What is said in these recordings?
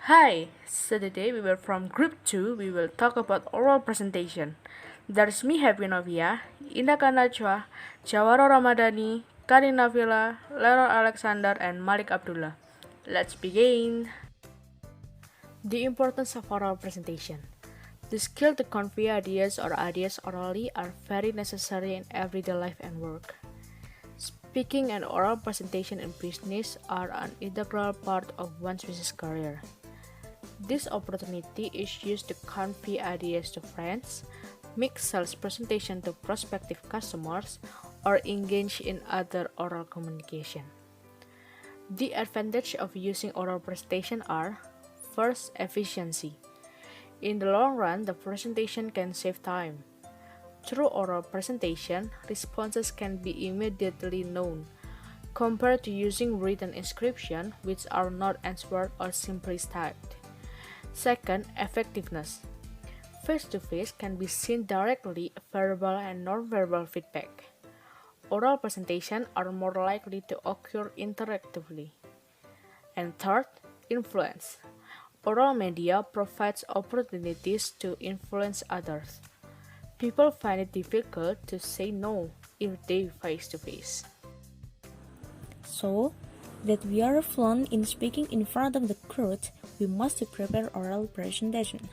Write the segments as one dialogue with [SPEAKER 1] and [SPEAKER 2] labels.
[SPEAKER 1] Hi, so today we were from Group 2, we will talk about oral presentation. There's me, Happy Novia, Indah Kanachwa, Jawaro Ramadhani, Karina Villa, Lero Alexander, and Malik Abdullah. Let's begin. The importance of oral presentation. The skill to convey ideas or ideas orally are very necessary in everyday life and work. Speaking and oral presentation in business are an integral part of one's business career. This opportunity is used to convey ideas to friends, make sales presentation to prospective customers, or engage in other oral communication. The advantage of using oral presentation are: first, efficiency. In the long run, the presentation can save time. Through oral presentation, responses can be immediately known, compared to using written inscription, which are not answered or simply typed. Second, effectiveness. Face-to-face can be seen directly verbal and non-verbal feedback. Oral presentations are more likely to occur interactively. And third, influence. Oral media provides opportunities to influence others. People find it difficult to say no if they face-to-face.
[SPEAKER 2] So, that we are fluent in speaking in front of the crowd, we must prepare oral presentation.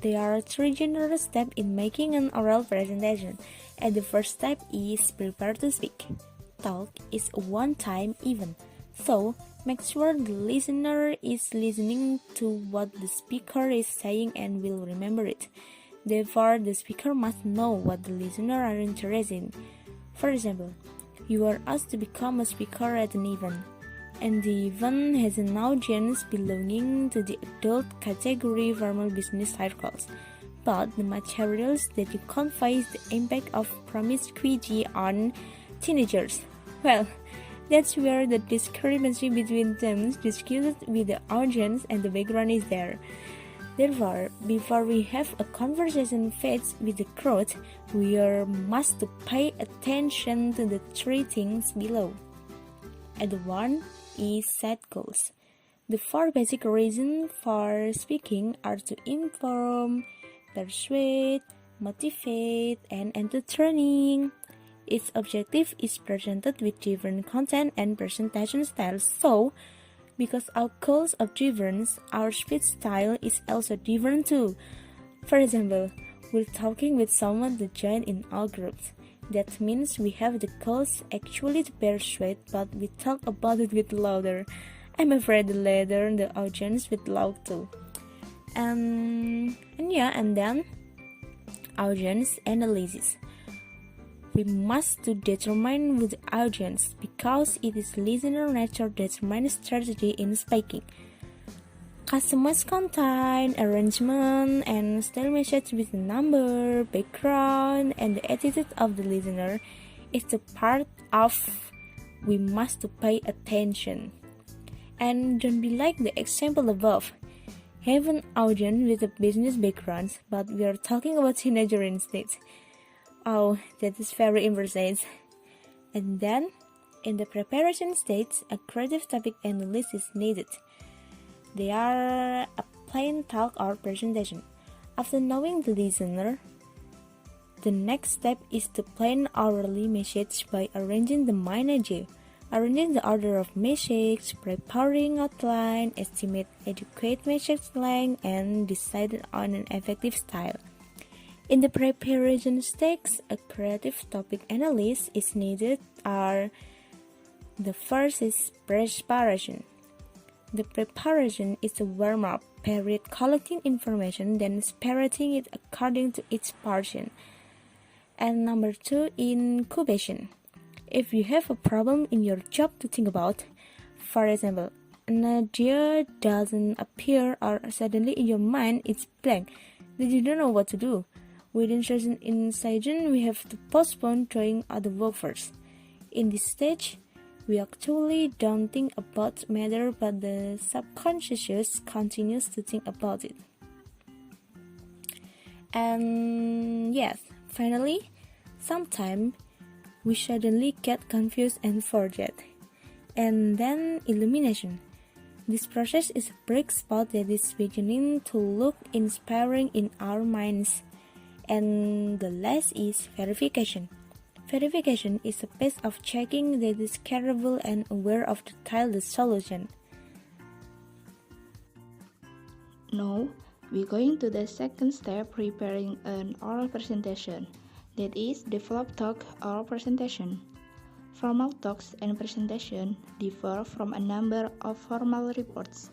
[SPEAKER 2] There are three general steps in making an oral presentation, and the first step is prepare to speak. Talk is a one-time event, so make sure the listener is listening to what the speaker is saying and will remember it. Therefore, the speaker must know what the listener are interested in. For example, you are asked to become a speaker at an event, and the event has an audience belonging to the adult category formal business circles. But the materials that you convey is the impact of promiscuity on teenagers. Well, that's where the discrepancy between themes discussed with the audience and the background is there. Therefore, before we have a conversation phase with the crowd, we must pay attention to the three things below. And one is set goals. The four basic reasons for speaking are to inform, persuade, motivate, and entertaining. Each objective is presented with different content and presentation styles, so because our goals are different, our speech style is also different too. For example, we're talking with someone to join in our groups. That means we have the goals actually to persuade, but we talk about it with louder. I'm afraid later the audience will loud too. And then audience analysis. We must to determine with the audience because it is listener nature that determines strategy in speaking. Customize content, arrangement, and style message with the number, background, and the attitude of the listener is the part of we must to pay attention. And don't be like the example above. Have an audience with a business background, but we are talking about teenager instead. Oh, that is very impressive. And then, in the preparation stage, a creative topic analysis is needed. They are a plain talk or presentation. After knowing the listener, the next step is to plan orally message by arranging the main idea, arranging the order of message, preparing outline, estimate adequate message length, and decide on an effective style. In the preparation stage, a creative topic analysis is needed. The first is preparation. The preparation is a warm-up period collecting information, then separating it according to each portion. And number two, incubation. If you have a problem in your job to think about, for example, an idea doesn't appear or suddenly in your mind it's blank, then you don't know what to do. Within certain incision, we have to postpone doing other work first. In this stage, we actually don't think about matter, but the subconscious continues to think about it. And yes, finally, sometimes we suddenly get confused and forget. And then illumination. This process is a bright spot that is beginning to look inspiring in our minds. And the last is verification. Verification is a piece of checking that is capable and aware of the tailored solution.
[SPEAKER 3] Now, we're going to the second step, preparing an oral presentation. That is, develop talk or presentation. Formal talks and presentation differ from a number of formal reports.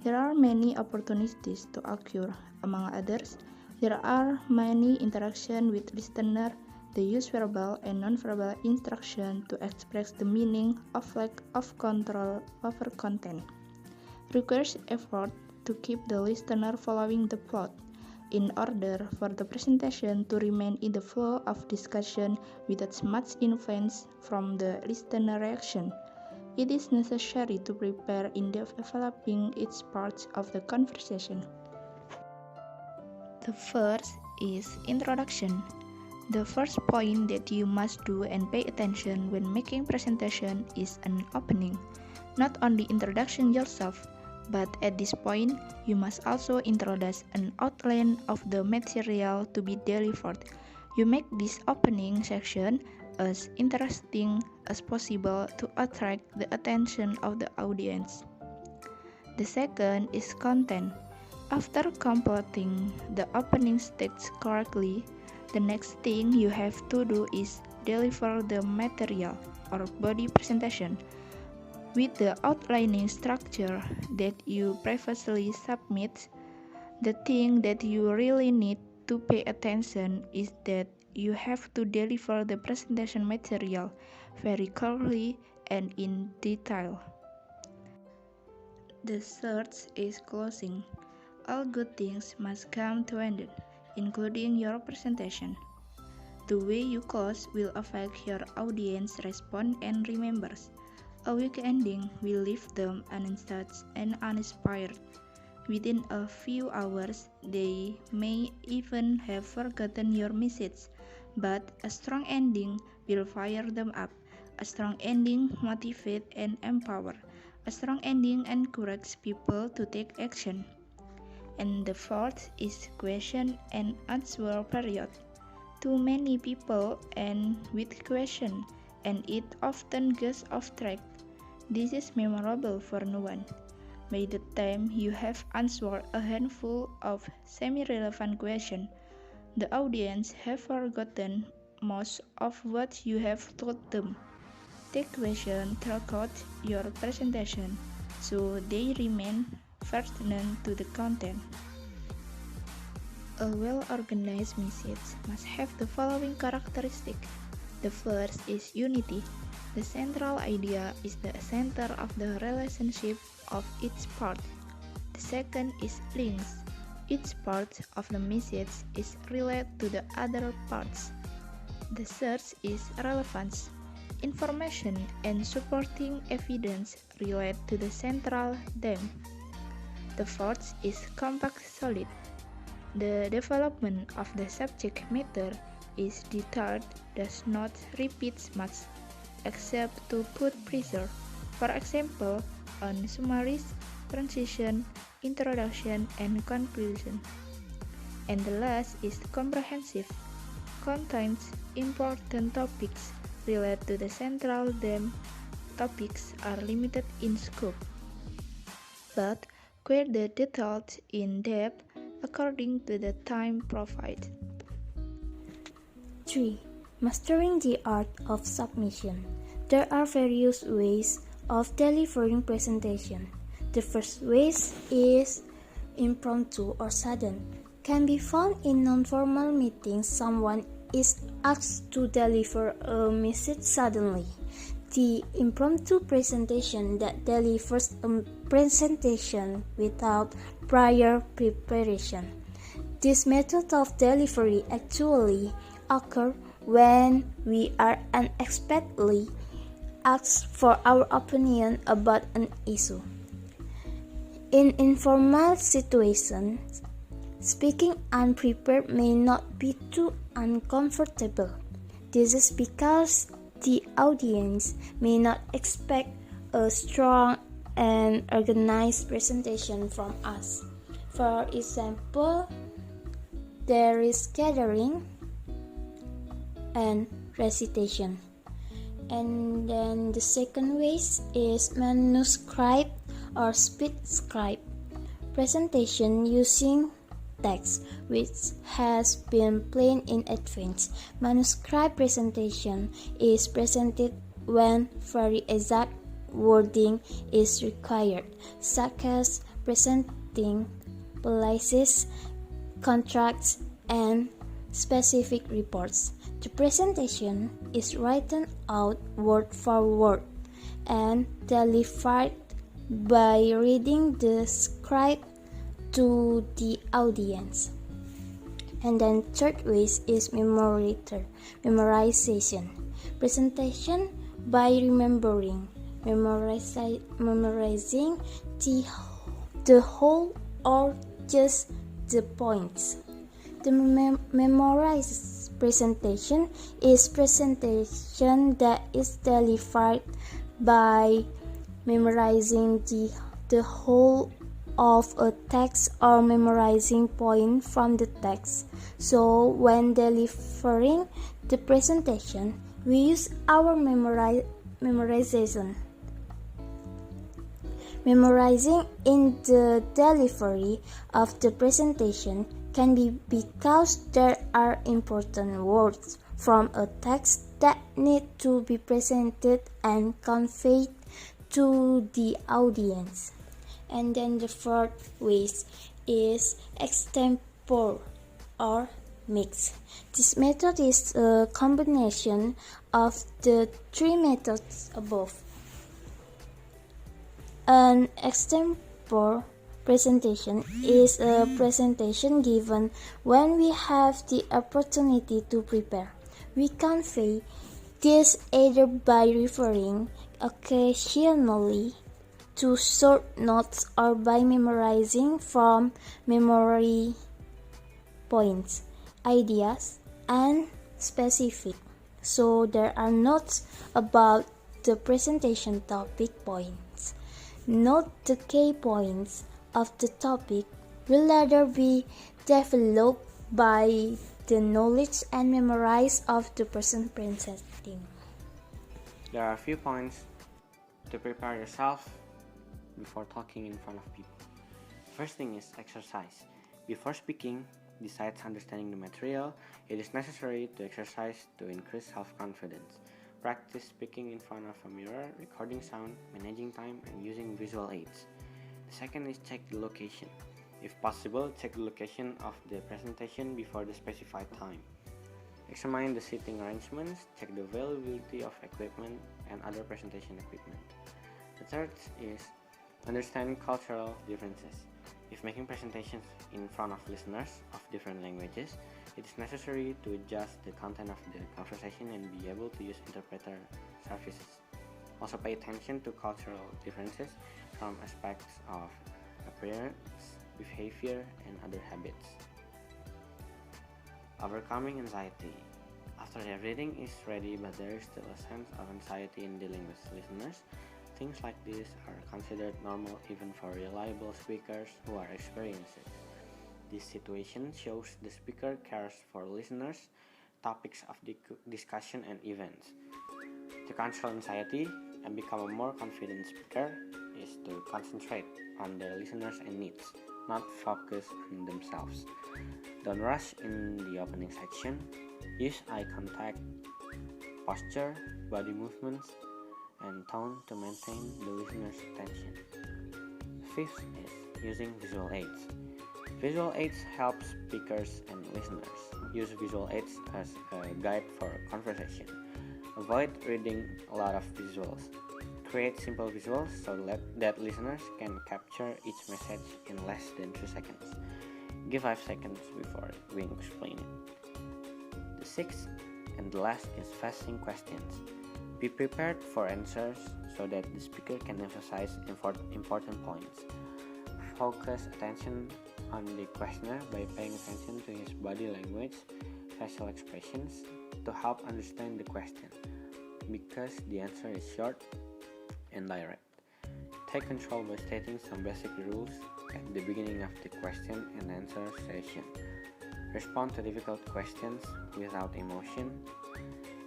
[SPEAKER 3] There are many opportunities to occur. Among others, there are many interactions with listener. They use verbal and non-verbal instruction to express the meaning of lack of control over content. Requires effort to keep the listener following the plot. In order for the presentation to remain in the flow of discussion without much influence from the listener reaction, it is necessary to prepare in developing each part of the conversation. The first is introduction. The first point that you must do and pay attention when making presentation is an opening. Not only introduction yourself, but at this point, you must also introduce an outline of the material to be delivered. You make this opening section as interesting as possible to attract the attention of the audience. The second is content. After completing the opening stage correctly, the next thing you have to do is deliver the material or body presentation. With the outlining structure that you previously submit, the thing that you really need to pay attention is that you have to deliver the presentation material very clearly and in detail. The third is closing. All good things must come to an end, including your presentation. The way you close will affect your audience response and remembers. A weak ending will leave them untouched and uninspired. Within a few hours, they may even have forgotten your message, but a strong ending will fire them up. A strong ending motivates and empowers. A strong ending encourages people to take action. And the fourth is question and answer period. Too many people end with question, and it often gets off track. This is memorable for no one. By the time you have answered a handful of semi-relevant questions, the audience have forgotten most of what you have told them. Take questions throughout your presentation so they remain pertinent to the content. A well-organized message must have the following characteristics. The first is unity. The central idea is the center of the relationship of each part. The second is links. Each part of the message is related to the other parts. The third is relevance. Information and supporting evidence relate to the central theme. The fourth is compact solid. The development of the subject matter is detailed, does not repeat much, except to put pressure, for example, on summaries, transition, introduction, and conclusion. And the last is comprehensive, contains important topics related to the central theme. Topics are limited in scope, but quite detailed in depth according to the time provided.
[SPEAKER 4] 3. Mastering the art of submission. There are various ways of delivering presentation. The first way is impromptu or sudden. Can be found in non-formal meetings. Someone is asked to deliver a message suddenly. The impromptu presentation that delivers a presentation without prior preparation. This method of delivery actually occurs when we are unexpectedly asked for our opinion about an issue. In informal situations, speaking unprepared may not be too uncomfortable. This is because the audience may not expect a strong an organized presentation from us. For example, there is gathering and recitation. And then the second way is manuscript or speed script. Presentation using text, which has been planned in advance. Manuscript presentation is presented when very exact wording is required, such as presenting policies, contracts, and specific reports. The presentation is written out word for word and delivered by reading the script to the audience. And then third way is memorization. Presentation by memorizing the whole or just the points. The memorized presentation is presentation that is delivered by memorizing the whole of a text or memorizing point from the text. So when delivering the presentation, we use our memorization. Memorizing in the delivery of the presentation can be because there are important words from a text that need to be presented and conveyed to the audience. And then the fourth way is extempore or mix. This method is a combination of the three methods above. An extempore presentation is a presentation given when we have the opportunity to prepare. We convey this either by referring occasionally to short notes or by memorizing from memory points, ideas, and specific. So there are notes about the presentation topic points. Note the key points of the topic will later be developed by the knowledge and memorized of the person presenting.
[SPEAKER 5] There are a few points to prepare yourself before talking in front of people. First thing is exercise. Before speaking, besides understanding the material, it is necessary to exercise to increase self-confidence. Practice speaking in front of a mirror, recording sound, managing time, and using visual aids. The second is check the location. If possible, check the location of the presentation before the specified time. Examine the seating arrangements, check the availability of equipment and other presentation equipment. The third is understand cultural differences. If making presentations in front of listeners of different languages, it is necessary to adjust the content of the conversation and be able to use interpreter services. Also pay attention to cultural differences from aspects of appearance, behavior, and other habits. Overcoming anxiety. After everything is ready but there is still a sense of anxiety in dealing with listeners, things like this are considered normal even for reliable speakers who are experienced. This situation shows the speaker cares for listeners, topics of discussion, and events. To control anxiety and become a more confident speaker is to concentrate on the listeners and needs, not focus on themselves. Don't rush in the opening section. Use eye contact, posture, body movements, and tone to maintain the listener's attention. Fifth is using visual aids. Visual aids help speakers and listeners. Use visual aids as a guide for conversation. Avoid reading a lot of visuals. Create simple visuals so that listeners can capture each message in less than 2 seconds. Give 5 seconds before we explain it. The sixth and the last is fasting questions. Be prepared for answers so that the speaker can emphasize important points. Focus attention on the questioner by paying attention to his body language, facial expressions to help understand the question, because the answer is short and direct. take control by stating some basic rules at the beginning of the question and answer session. Respond to difficult questions without emotion,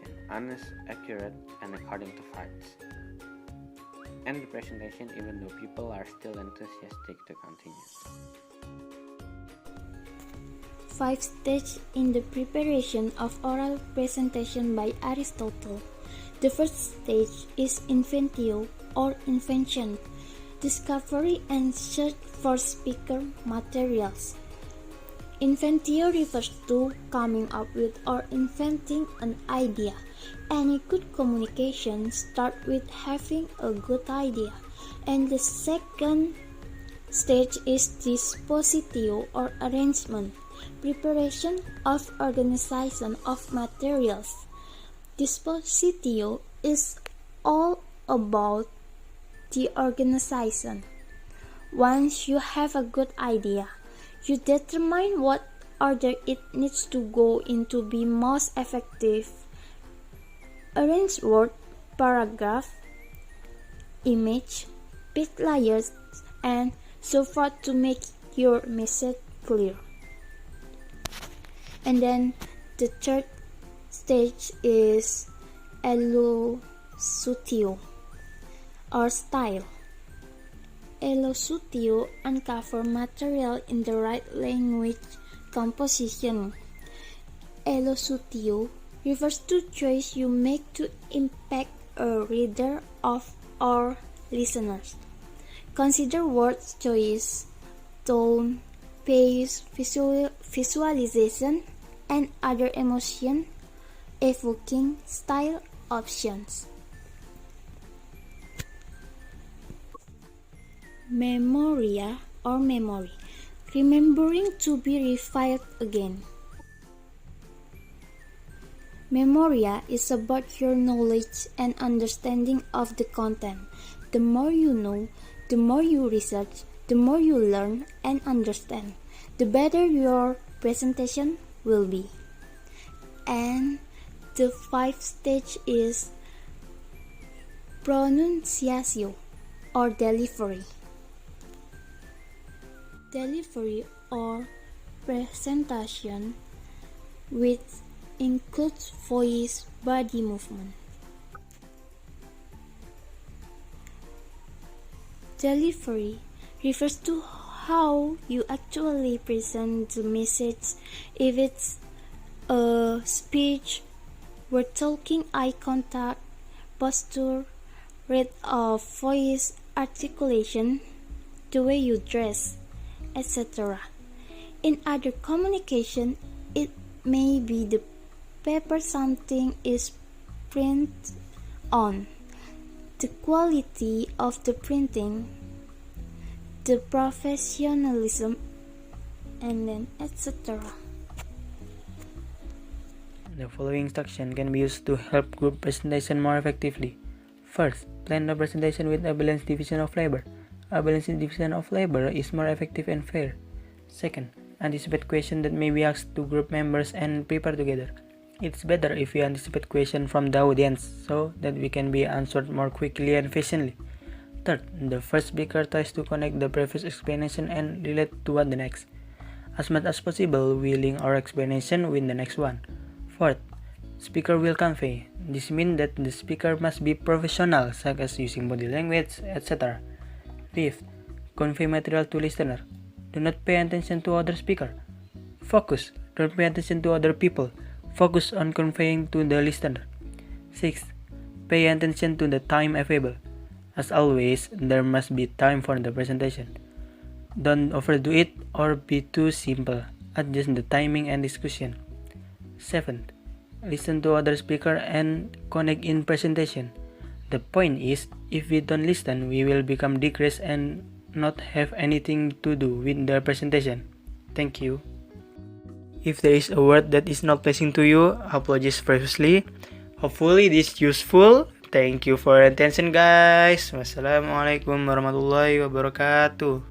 [SPEAKER 5] and honest, accurate, and according to facts. End the presentation even though people are still enthusiastic to continue.
[SPEAKER 4] 5 stages in the preparation of oral presentation by Aristotle. The first stage is inventio or invention, discovery and search for speaker materials. Inventio refers to coming up with or inventing an idea. Any good communication starts with having a good idea. And the second stage is dispositio or arrangement, preparation of organization of materials. Dispositio is all about the organization. Once you have a good idea, you determine what order it needs to go in to be most effective. Arrange word, paragraph, image, big layers, and so forth to make your message clear. And then the third stage is elocutio or style. Elocutio uncover material in the right language composition. Elocutio refers to choice you make to impact a reader or listeners. Consider word choice, tone, pace, visualization, and other emotion evoking style options. Memoria or memory, remembering to be revived again. Memoria is about your knowledge and understanding of the content. The more you know, the more you research, the more you learn and understand, the better your presentation will be. And the 5th stage is pronunciatio or delivery. Delivery or presentation, which includes voice, body movement. Delivery refers to how you actually present the message. If it's a speech, word talking, eye contact, posture, rate of voice, articulation, the way you dress, etc. In other communication, it may be the paper something is printed on, the quality of the printing, the professionalism, and then etc.
[SPEAKER 6] The following instruction can be used to help group presentation more effectively. First, plan the presentation with a balanced division of labor. A balanced division of labor is more effective and fair. Second, anticipate questions that may be asked to group members and prepare together. It's better if we anticipate questions from the audience so that we can be answered more quickly and efficiently. Third, the first speaker tries to connect the previous explanation and relate to what the next. As much as possible, we link our explanation with the next one. Fourth, speaker will convey. This means that the speaker must be professional, such as using body language, etc. Fifth, convey material to listener. Do not pay attention to other speaker. Focus. Don't pay attention to other people. Focus on conveying to the listener. Sixth, pay attention to the time available. As always, there must be time for the presentation. Don't overdo it or be too simple. Adjust the timing and discussion. Seventh, listen to other speaker and connect in presentation. The point is, if we don't listen, we will become digress and not have anything to do with the presentation. Thank you. If there is a word that is not pleasing to you, apologies profusely. Hopefully this is useful. Thank you for your attention guys. Wassalamualaikum warahmatullahi wabarakatuh.